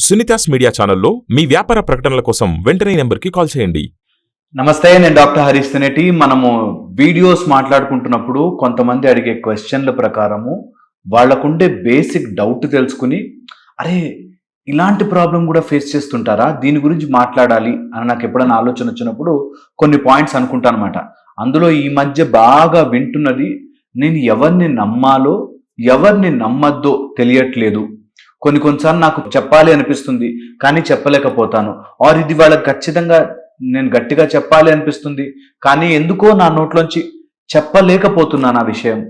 Sunita's media ఛానల్లో మీ వ్యాపార ప్రకటనల కోసం వెంటనే నెంబర్కి కాల్ చేయండి. నమస్తే, నేను డాక్టర్ హరీష్ తినేటి. మనము వీడియోస్ మాట్లాడుకుంటున్నప్పుడు కొంతమంది అడిగే క్వశ్చన్ల ప్రకారము వాళ్ళకుండే బేసిక్ డౌట్ తెలుసుకుని, అరే ఇలాంటి ప్రాబ్లం కూడా ఫేస్ చేస్తుంటారా, దీని గురించి మాట్లాడాలి అని నాకు ఎప్పుడైనా ఆలోచన వచ్చినప్పుడు కొన్ని పాయింట్స్ అనుకుంటాను అనమాట. అందులో ఈ మధ్య బాగా వింటున్నది, నేను ఎవరిని నమ్మాలో ఎవరిని నమ్మద్దో తెలియట్లేదు. కొన్నిసార్లు నాకు చెప్పాలి అనిపిస్తుంది కానీ చెప్పలేకపోతాను. ఆర్ ఇది వాళ్ళకి ఖచ్చితంగా నేను గట్టిగా చెప్పాలి అనిపిస్తుంది కానీ ఎందుకో నా నోట్లోంచి చెప్పలేకపోతున్నాను ఆ విషయం.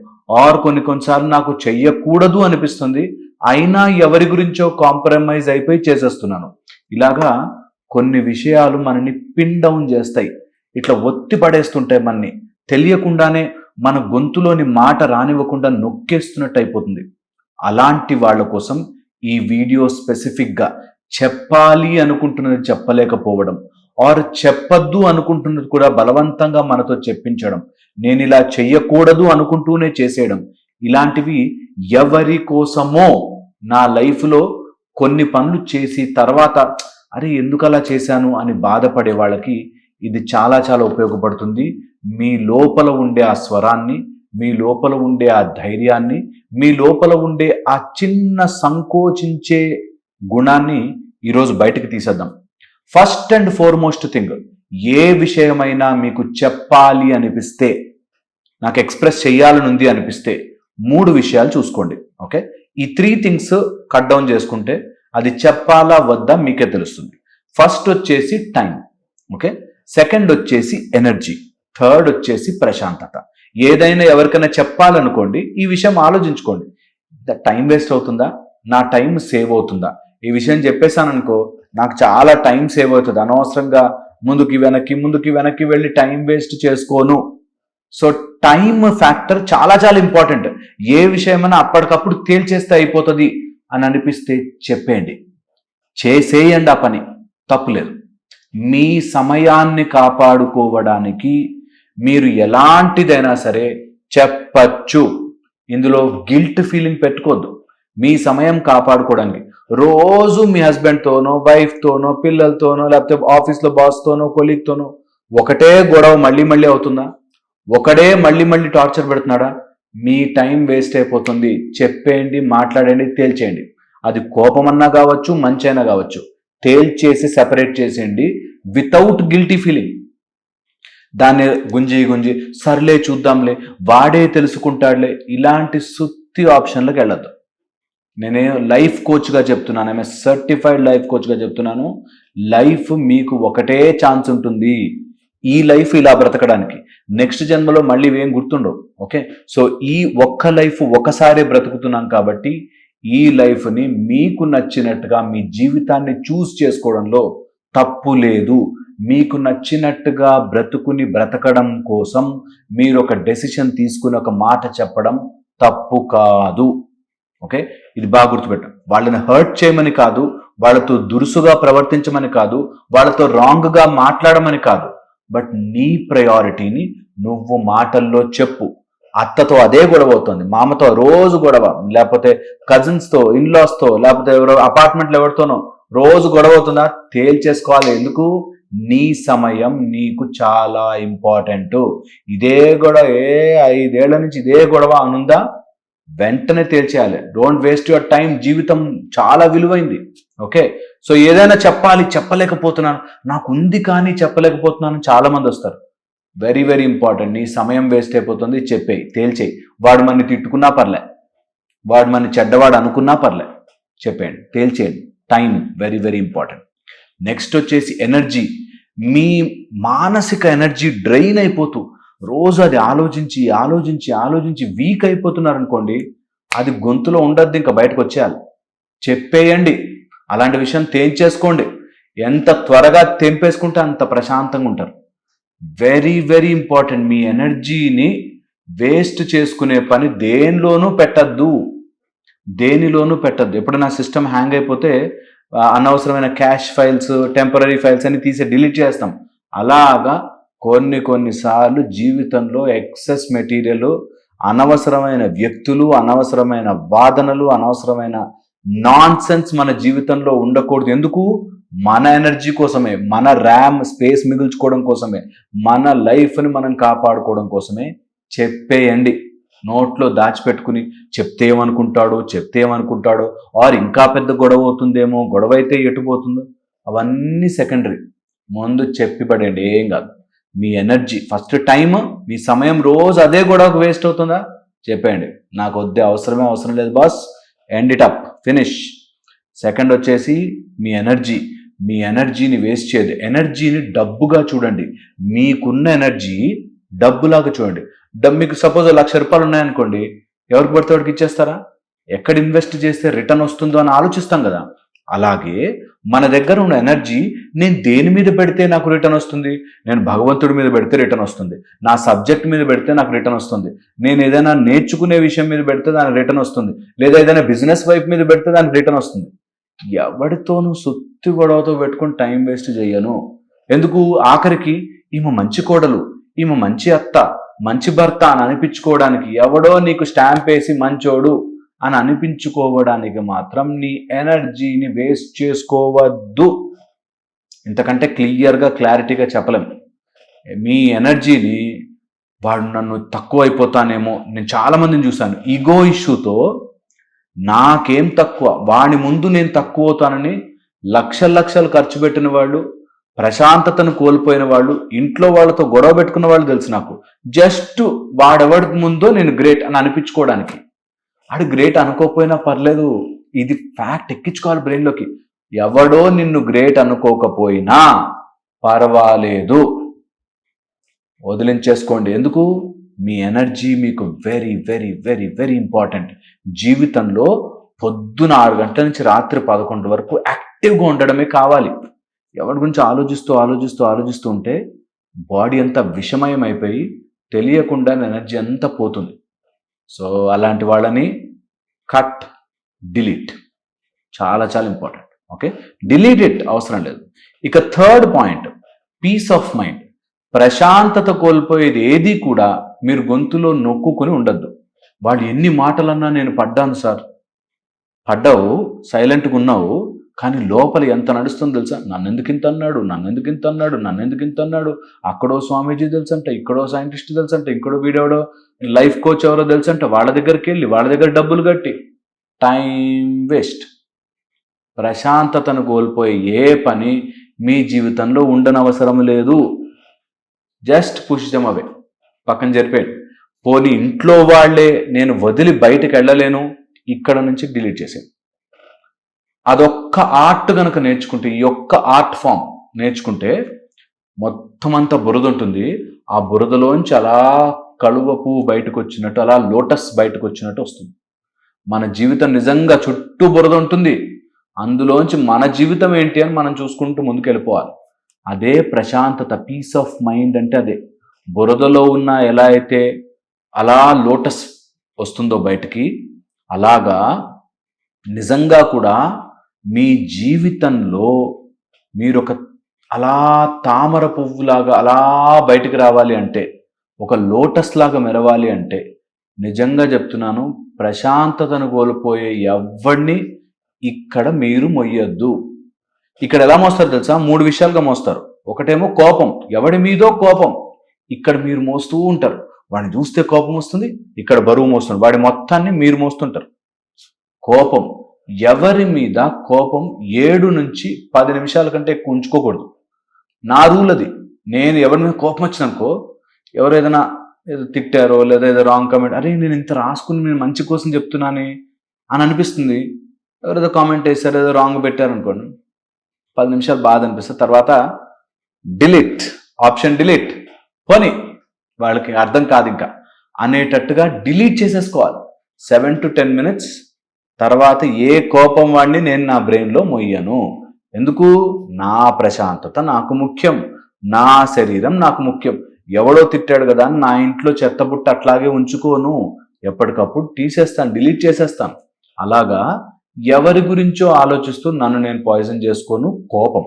ఆర్ కొన్నిసార్లు నాకు చెయ్యకూడదు అనిపిస్తుంది, అయినా ఎవరి గురించో కాంప్రమైజ్ అయిపోయి చేసేస్తున్నాను. ఇలాగా కొన్ని విషయాలు మనని పిన్ డౌన్ చేస్తాయి, ఇట్లా ఒత్తి పడేస్తుంటాయి. మనని తెలియకుండానే మన గొంతులోని మాట రానివ్వకుండా నొక్కేస్తున్నట్టు అయిపోతుంది. అలాంటి వాళ్ళ కోసం ఈ వీడియో స్పెసిఫిక్గా చెప్పాలి అనుకుంటున్నది చెప్పలేకపోవడం, ఆర్ చెప్పద్దు అనుకుంటున్నది కూడా బలవంతంగా మనతో చెప్పించడం, నేను ఇలా చెయ్యకూడదు అనుకుంటూనే చేసేయడం, ఇలాంటివి ఎవరి కోసమో నా లైఫ్లో కొన్ని పనులు చేసి తర్వాత అరే ఎందుకు అలా చేశాను అని బాధపడే వాళ్ళకి ఇది చాలా చాలా ఉపయోగపడుతుంది. మీ లోపల ఉండే ఆ స్వరాన్ని, మీ లోపల ఉండే ఆ ధైర్యాన్ని, మీ లోపల ఉండే ఆ చిన్న సంకోచించే గుణాన్ని ఈరోజు బయటకు తీసేద్దాం. ఫస్ట్ అండ్ ఫార్మోస్ట్ థింగ్, ఏ విషయమైనా మీకు చెప్పాలి అనిపిస్తే, నాకు ఎక్స్ప్రెస్ చేయాలనుంది అనిపిస్తే 3 విషయాలు చూసుకోండి. ఓకే, ఈ 3 థింగ్స్ కట్ డౌన్ చేసుకుంటే అది చెప్పాలా వద్దా మీకే తెలుస్తుంది. ఫస్ట్ వచ్చేసి టైం, ఓకే, సెకండ్ వచ్చేసి ఎనర్జీ, థర్డ్ వచ్చేసి ప్రశాంతత. ఏదైనా ఎవరికైనా చెప్పాలనుకోండి, ఈ విషయం ఆలోచించుకోండి, టైం వేస్ట్ అవుతుందా, నా టైం సేవ్ అవుతుందా. ఈ విషయం చెప్పేశాను అనుకో, నాకు చాలా టైం సేవ్ అవుతుంది, అనవసరంగా ముందుకి వెనక్కి వెళ్ళి టైం వేస్ట్ చేసుకోను. సో టైం ఫ్యాక్టర్ చాలా చాలా ఇంపార్టెంట్. ఏ విషయమైనా అప్పటికప్పుడు తేల్చేస్తే అయిపోతుంది అని అనిపిస్తే చెప్పేయండి, చేసేయండి, ఆ పని తప్పులేదు. మీ సమయాన్ని కాపాడుకోవడానికి మీరు ఎలాంటిదైనా సరే చెప్పచ్చు. ఇందులో గిల్ట్ ఫీలింగ్ పెట్టుకోవద్దు. మీ సమయం కాపాడుకోవడానికి రోజు మీ హస్బెండ్తోనో, వైఫ్తోనో, పిల్లలతోనో, లేకపోతే ఆఫీస్లో బాస్తోనో, కొలీగ్తోనో ఒకటే గొడవ మళ్ళీ అవుతుందా? ఒకడే మళ్ళీ టార్చర్ పెడుతున్నాడా? మీ టైం వేస్ట్ అయిపోతుంది. చెప్పేయండి, మాట్లాడండి, తేల్చేయండి. అది కోపమన్నా కావచ్చు, మంచైనా కావచ్చు, తేల్చేసి సెపరేట్ చేసేయండి వితౌట్ గిల్టీ ఫీలింగ్. దాన్ని గుంజి సర్లే చూద్దాంలే, వాడే తెలుసుకుంటాడులే, ఇలాంటి సుత్తి ఆప్షన్లకు వెళ్ళద్దు. నేనే లైఫ్ కోచ్గా చెప్తున్నాను, ఆమె సర్టిఫైడ్ లైఫ్ కోచ్గా చెప్తున్నాను. లైఫ్ మీకు ఒకటే ఛాన్స్ ఉంటుంది, ఈ లైఫ్ ఇలా బ్రతకడానికి. నెక్స్ట్ జన్మలో మళ్ళీ ఏం గుర్తుండవు. ఓకే, సో ఈ ఒక్క లైఫ్ ఒకసారి బ్రతుకుతున్నాం కాబట్టి ఈ లైఫ్ని మీకు నచ్చినట్టుగా మీ జీవితాన్ని చూస్ చేసుకోవడంలో తప్పు లేదు. మీకు నచ్చినట్టుగా బ్రతకడం కోసం మీరు ఒక డెసిషన్ తీసుకుని ఒక మాట చెప్పడం తప్పు కాదు. ఓకే, ఇది బాగా గుర్తుపెట్టాం. వాళ్ళని హర్ట్ చేయమని కాదు, వాళ్ళతో దురుసుగా ప్రవర్తించమని కాదు, వాళ్ళతో రాంగ్గా మాట్లాడమని కాదు, బట్ నీ ప్రయారిటీని నువ్వు మాటల్లో చెప్పు. అత్తతో అదే గొడవ అవుతుంది, మామతో రోజు గొడవ, లేకపోతే కజిన్స్తో, ఇన్లాస్తో, లేకపోతే ఎవరో అపార్ట్మెంట్లో ఎవరితోనో రోజు గొడవ అవుతుందా? తేల్చేసుకోవాలి. ఎందుకు? నీ సమయం నీకు చాలా ఇంపార్టెంట్. ఇదే గొడవ 5 ఏళ్ల నుంచి ఇదే గొడవ అనుందా? వెంటనే తేల్చేయాలి. Don't waste your time. జీవితం చాలా విలువైంది. ఓకే, సో ఏదైనా చెప్పాలి, చెప్పలేకపోతున్నాను, నాకు ఉంది కానీ చెప్పలేకపోతున్నాను, చాలా మంది వస్తారు. Very very important. నీ సమయం వేస్ట్ అయిపోతుంది, చెప్పేయి, తేల్చేయి. వాడు మనని తిట్టుకున్నా పర్లే, వాడు మన చెడ్డవాడు అనుకున్నా పర్లే, చెప్పేయండి, తేల్చేయండి. Time very very important. Next వచ్చేసి ఎనర్జీ. మీ మానసిక ఎనర్జీ డ్రైన్ అయిపోతూ రోజు అది ఆలోచించి వీక్ అయిపోతున్నారు అనుకోండి, అది గొంతులో ఉండద్దు, ఇంకా బయటకు వచ్చేయాలి. చెప్పేయండి, అలాంటి విషయం తేల్చేసుకోండి. ఎంత త్వరగా తెంపేసుకుంటే అంత ప్రశాంతంగా ఉంటారు. Very very important. మీ ఎనర్జీని వేస్ట్ చేసుకునే పని దేనిలోనూ పెట్టద్దు. ఎప్పుడైనా సిస్టమ్ హ్యాంగ్ అయిపోతే అనవసరమైన క్యాష్ ఫైల్స్, టెంపరీ ఫైల్స్ అని తీసి డిలీట్ చేస్తాం. అలాగా కొన్నిసార్లు జీవితంలో ఎక్సెస్ మెటీరియల్, అనవసరమైన వ్యక్తులు, అనవసరమైన వాదనలు, అనవసరమైన నాన్ సెన్స్ మన జీవితంలో ఉండకూడదు. ఎందుకు? మన ఎనర్జీ కోసమే, మన ర్యామ్ స్పేస్ మిగుల్చుకోవడం కోసమే, మన లైఫ్ని మనం కాపాడుకోవడం కోసమే చెప్పేయండి. నోట్లో దాచిపెట్టుకుని చెప్తే ఏమనుకుంటాడో ఆర్ ఇంకా పెద్ద గొడవ అవుతుందేమో, గొడవ అయితే ఎటుపోతుందో అవన్నీ సెకండరీ. ముందు చెప్పి పడేయండి, ఏం కాదు. మీ ఎనర్జీ ఫస్ట్, టైం, మీ సమయం రోజు అదే గొడవకు వేస్ట్ అవుతుందా? చెప్పేయండి, నాకు వద్దే, అవసరం లేదు boss, end it up, finish. Second వచ్చేసి మీ ఎనర్జీని వేస్ట్ చేయదు. ఎనర్జీని డబ్బుగా చూడండి. మీకున్న ఎనర్జీ డబ్బులాగా చూడండి. మీకు సపోజ్ ₹1,00,000 ఉన్నాయనుకోండి, ఎవరికి పడితే వాడికి ఇచ్చేస్తారా? ఎక్కడ ఇన్వెస్ట్ చేస్తే రిటర్న్ వస్తుందో అని ఆలోచిస్తాం కదా. అలాగే మన దగ్గర ఉన్న ఎనర్జీ, నేను దేని మీద పెడితే నాకు రిటర్న్ వస్తుంది? నేను భగవంతుడి మీద పెడితే రిటర్న్ వస్తుంది, నా సబ్జెక్ట్ మీద పెడితే నాకు రిటర్న్ వస్తుంది, నేను ఏదైనా నేర్చుకునే విషయం మీద పెడితే దానికి రిటర్న్ వస్తుంది, లేదా ఏదైనా బిజినెస్ వైపు మీద పెడితే దానికి రిటర్న్ వస్తుంది. ఎవరితోనూ సుత్తి గొడవతో పెట్టుకుని టైం వేస్ట్ చేయను. ఎందుకు? ఆఖరికి ఈమె మంచి కోడలు, ఈమె మంచి అత్త, మంచి భర్త అని అనిపించుకోవడానికి, ఎవడో నీకు స్టాంప్ వేసి మంచోడు అని అనిపించుకోవడానికి మాత్రం నీ ఎనర్జీని వేస్ట్ చేసుకోవద్దు. ఇంతకంటే క్లారిటీగా చెప్పలేం. మీ ఎనర్జీని, వాడు నన్ను తక్కువ అయిపోతానేమో, నేను చాలా మందిని చూశాను ఈగో ఇష్యూతో, నాకేం తక్కువ, వాడి ముందు నేను తక్కువ అవుతానని లక్షలు ఖర్చు పెట్టిన వాళ్ళు, ప్రశాంతతను కోల్పోయిన వాళ్ళు, ఇంట్లో వాళ్ళతో గొడవ పెట్టుకున్న వాళ్ళు తెలుసు నాకు. జస్ట్ వాడెవడి ముందో నేను గ్రేట్ అని అనిపించుకోవడానికి. ఆడు గ్రేట్ అనుకోకపోయినా పర్లేదు, ఇది ఫ్యాక్ట్ ఎక్కించుకోవాలి బ్రెయిన్లోకి. ఎవడో నిన్ను గ్రేట్ అనుకోకపోయినా పర్వాలేదు, వదిలించేసుకోండి. ఎందుకు? మీ ఎనర్జీ మీకు very very very very important. జీవితంలో పొద్దున 6 గంటల నుంచి రాత్రి 11 వరకు యాక్టివ్గా ఉండడమే కావాలి. ఎవరి గురించి ఆలోచిస్తూ ఉంటే బాడీ అంతా విషమయం అయిపోయి తెలియకుండా ఎనర్జీ అంతా పోతుంది. సో అలాంటి వాళ్ళని కట్, డిలీట్, చాలా ఇంపార్టెంట్. ఓకే, డిలీట్ ఇట్, అవసరం లేదు. ఇక third point, peace of mind. ప్రశాంతత కోల్పోయేది ఏది కూడా మీరు గొంతులో నొక్కుని ఉండద్దు. వాడు ఎన్ని మాటలన్నా నేను పడ్డాను సార్, పడ్డావు, సైలెంట్గా ఉన్నావు, కానీ లోపల ఎంత నడుస్తుందో తెలుసా? నన్ను ఎందుకు ఇంత అన్నాడు, అక్కడో స్వామీజీ తెలుసంట, ఇక్కడో సైంటిస్ట్ తెలుసంట, ఇంకోడో వీడెవడో లైఫ్ కోచ్ ఎవరో తెలుసంట, వాళ్ళ దగ్గరికి వెళ్ళి వాళ్ళ దగ్గర డబ్బులు కట్టి టైం వేస్ట్. ప్రశాంతతను కోల్పోయే ఏ పని మీ జీవితంలో ఉండనవసరం లేదు. జస్ట్ పుష్ దెమ్ అవే, పక్కన జరిపేయండి. పోనీ ఇంట్లో వాళ్ళే నేను వదిలి బయటకు వెళ్ళలేను, ఇక్కడ నుంచి డిలీట్ చేసేయండి. అదొక్క ఆర్ట్ కనుక నేర్చుకుంటే, ఈ ఒక్క ఆర్ట్ ఫామ్ నేర్చుకుంటే మొత్తం అంతా బురద ఉంటుంది. ఆ బురదలోంచి అలా కలువ పువ్వు బయటకు వచ్చినట్టు, అలా లోటస్ బయటకు వచ్చినట్టు వస్తుంది. మన జీవితం నిజంగా చుట్టూ బురద ఉంటుంది, అందులోంచి మన జీవితం ఏంటి అని మనం చూసుకుంటూ ముందుకెళ్ళిపోవాలి. అదే ప్రశాంతత, పీస్ ఆఫ్ మైండ్ అంటే అదే. బురదలో ఉన్న ఎలా అయితే అలా లోటస్ వస్తుందో బయటికి, అలాగా నిజంగా కూడా మీ జీవితంలో మీరు అలా తామర పువ్వులాగా అలా బయటికి రావాలి అంటే, ఒక లోటస్ లాగా మెరవాలి అంటే, నిజంగా చెప్తున్నాను, ప్రశాంతతను కోల్పోయే ఎవరిని ఇక్కడ మీరు మొయ్యొద్దు. ఇక్కడ ఎలా మోస్తారు తెలుసా? 3 విషయాలుగా మోస్తారు. ఒకటేమో కోపం, ఎవడి మీదో కోపం, ఇక్కడ మీరు మోస్తూ ఉంటారు. వాడిని చూస్తే కోపం వస్తుంది, ఇక్కడ బరువు మోస్తుంది, వాడి మొత్తాన్ని మీరు మోస్తుంటారు. కోపం, ఎవరి మీద కోపం 7 నుంచి 10 నిమిషాల కంటే ఎక్కువ ఉంచుకోకూడదు. నా రూల్ అది. నేను ఎవరి మీద కోపం వచ్చిననుకో, ఎవరు ఏదో తిట్టారో లేదా ఏదో రాంగ్ కామెంట్, అరే నేను ఇంత రాసుకుని నేను మంచి కోసం చెప్తున్నానే అని అనిపిస్తుంది. ఎవరేదో కామెంట్ వేసారు, ఏదో రాంగ్ పెట్టారనుకోండి, 10 నిమిషాలు బాధ అనిపిస్తుంది. తర్వాత డిలీట్, ఆప్షన్ డిలీట్, పోనీ వాళ్ళకి అర్థం కాదు ఇంకా అనేటట్టుగా డిలీట్ చేసేసుకోవాలి. 7 to 10 minutes తర్వాత ఏ కోపం వాడిని నేను నా బ్రెయిన్లో మొయ్యను. ఎందుకు? నా ప్రశాంతత నాకు ముఖ్యం, నా శరీరం నాకు ముఖ్యం. ఎవడో తిట్టాడు కదా అని నా ఇంట్లో చెత్తబుట్ట అట్లాగే ఉంచుకోను, ఎప్పటికప్పుడు తీసేస్తాను, డిలీట్ చేసేస్తాను. అలాగా ఎవరి గురించో ఆలోచిస్తూ నన్ను నేను పాయిజన్ చేసుకోను. కోపం.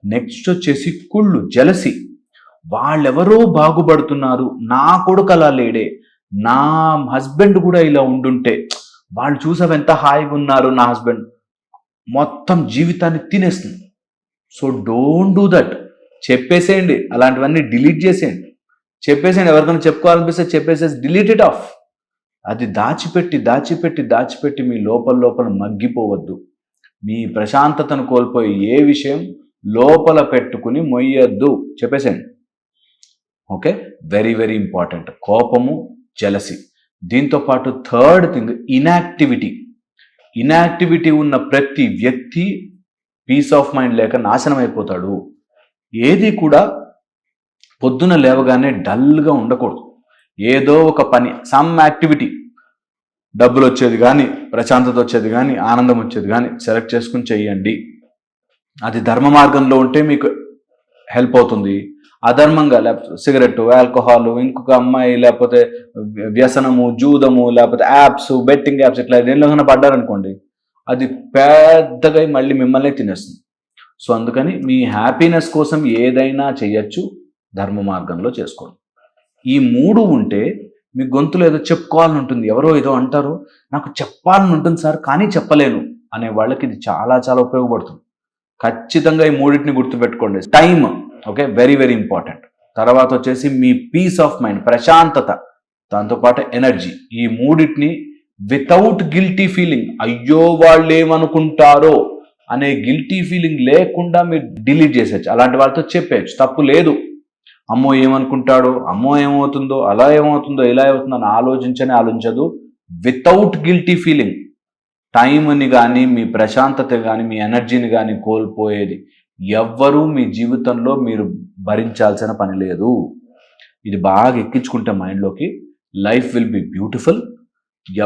నెక్స్ట్ వచ్చేసి కుళ్ళు, జెలసీ. వాళ్ళెవరో బాగుపడుతున్నారు, నా కొడుకు అలా లేడే, నా హస్బెండ్ కూడా ఇలా ఉండుంటే, వాళ్ళు చూసావు ఎంత హాయిగా ఉన్నారు నా హస్బెండ్, మొత్తం జీవితాన్ని తినేస్తుంది. So don't do that. చెప్పేసేయండి, అలాంటివన్నీ డిలీట్ చేసేయండి. చెప్పేసేయండి, ఎవరికైనా చెప్పుకోవాలనిపిస్తే చెప్పేసేసి డిలీట్ ఇట్ ఆఫ్. అది దాచిపెట్టి దాచిపెట్టి దాచిపెట్టి మీ లోపల మగ్గిపోవద్దు. మీ ప్రశాంతతను కోల్పోయి ఏ విషయం లోపల పెట్టుకుని మొయ్యొద్దు, చెప్పేసేయండి. Okay, very very important. కోపము, జెలసీ. దీంతో పాటు థర్డ్ థింగ్, ఇనాక్టివిటీ ఉన్న ప్రతి వ్యక్తి పీస్ ఆఫ్ మైండ్ లేక నాశనం అయిపోతాడు. ఏది కూడా పొద్దున లేవగానే డల్గా ఉండకూడదు. ఏదో ఒక పని, సమ్ యాక్టివిటీ, డబ్బులు వచ్చేది కానీ, ప్రశాంతత వచ్చేది కానీ, ఆనందం వచ్చేది కానీ సెలెక్ట్ చేసుకుని చెయ్యండి. అది ధర్మ మార్గంలో ఉంటే మీకు హెల్ప్ అవుతుంది. అధర్మంగా, లేకపోతే సిగరెట్, ఆల్కహాల్, ఇంకొక అమ్మాయి, లేకపోతే వ్యసనము, జూదము, లేకపోతే యాప్స్, బెట్టింగ్ యాప్స్, ఇట్లా దేనిలోకైనా పడ్డారనుకోండి, అది పెద్దగా మళ్ళీ మిమ్మల్ని తినేస్తుంది. సో అందుకని మీ హ్యాపీనెస్ కోసం ఏదైనా చేయొచ్చు, ధర్మ మార్గంలో చేసుకోండి. ఈ 3 ఉంటే మీ గొంతులో ఏదో చెప్పుకోవాలని ఉంటుంది. ఎవరో ఏదో అంటారు, నాకు చెప్పాలని ఉంటుంది సార్ కానీ చెప్పలేను అనే వాళ్ళకి ఇది చాలా చాలా ఉపయోగపడుతుంది. ఖచ్చితంగా ఈ 3టిని గుర్తుపెట్టుకోండి. Time, okay, very very important. తర్వాత వచ్చేసి మీ పీస్ ఆఫ్ మైండ్, ప్రశాంతత, దాంతోపాటు ఎనర్జీ. ఈ 3టిని వితౌట్ గిల్టీ ఫీలింగ్, అయ్యో వాళ్ళు ఏమనుకుంటారో అనే గిల్టీ ఫీలింగ్ లేకుండా మీరు డిలీట్ చేసేయచ్చు. అలాంటి వాళ్ళతో చెప్పేయచ్చు, తప్పు లేదు. అమ్మో ఏమనుకుంటాడో, అమ్మో ఏమవుతుందో, అలా ఏమవుతుందో, ఇలా అవుతుందో అని ఆలోచించదు. వితౌట్ గిల్టీ ఫీలింగ్ టైంని కానీ, మీ ప్రశాంతత కానీ, మీ ఎనర్జీని కానీ కోల్పోయేది ఎవ్వరూ మీ జీవితంలో మీరు భరించాల్సిన పని లేదు. ఇది బాగా ఎక్కించుకుంటే మైండ్లోకి, లైఫ్ విల్ బి బ్యూటిఫుల్.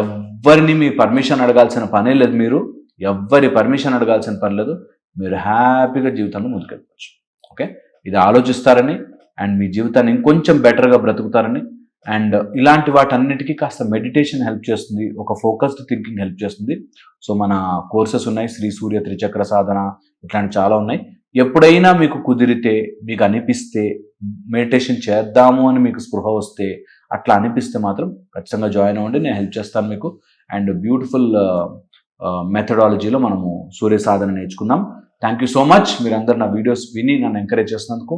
ఎవ్వరిని మీ పర్మిషన్ అడగాల్సిన పనే లేదు. మీరు ఎవ్వరి పర్మిషన్ అడగాల్సిన పని లేదు. మీరు హ్యాపీగా జీవితంలో ముందుకెళ్ళవచ్చు. ఓకే, ఇది ఆలోచిస్తారని అండ్ మీ జీవితాన్ని ఇంకొంచెం బెటర్గా బ్రతుకుతారని, అండ్ ఇలాంటి వాటన్నిటికీ కాస్త మెడిటేషన్ హెల్ప్ చేస్తుంది, ఒక ఫోకస్డ్ థింకింగ్ హెల్ప్ చేస్తుంది. సో మన కోర్సెస్ ఉన్నాయి, శ్రీ సూర్య త్రిచక్ర సాధన, ఇట్లాంటి చాలా ఉన్నాయి. ఎప్పుడైనా మీకు కుదిరితే, మీకు అనిపిస్తే, మెడిటేషన్ చేద్దాము అని మీకు స్పృహ వస్తే, అట్లా అనిపిస్తే మాత్రం ఖచ్చితంగా జాయిన్ అవ్వండి, నేను హెల్ప్ చేస్తాను మీకు. అండ్ బ్యూటిఫుల్ మెథడాలజీలో మనము సూర్య సాధన నేర్చుకుందాం. Thank you so much. మీరందరూ నా వీడియోస్ విని నన్ను ఎంకరేజ్ చేసినందుకు.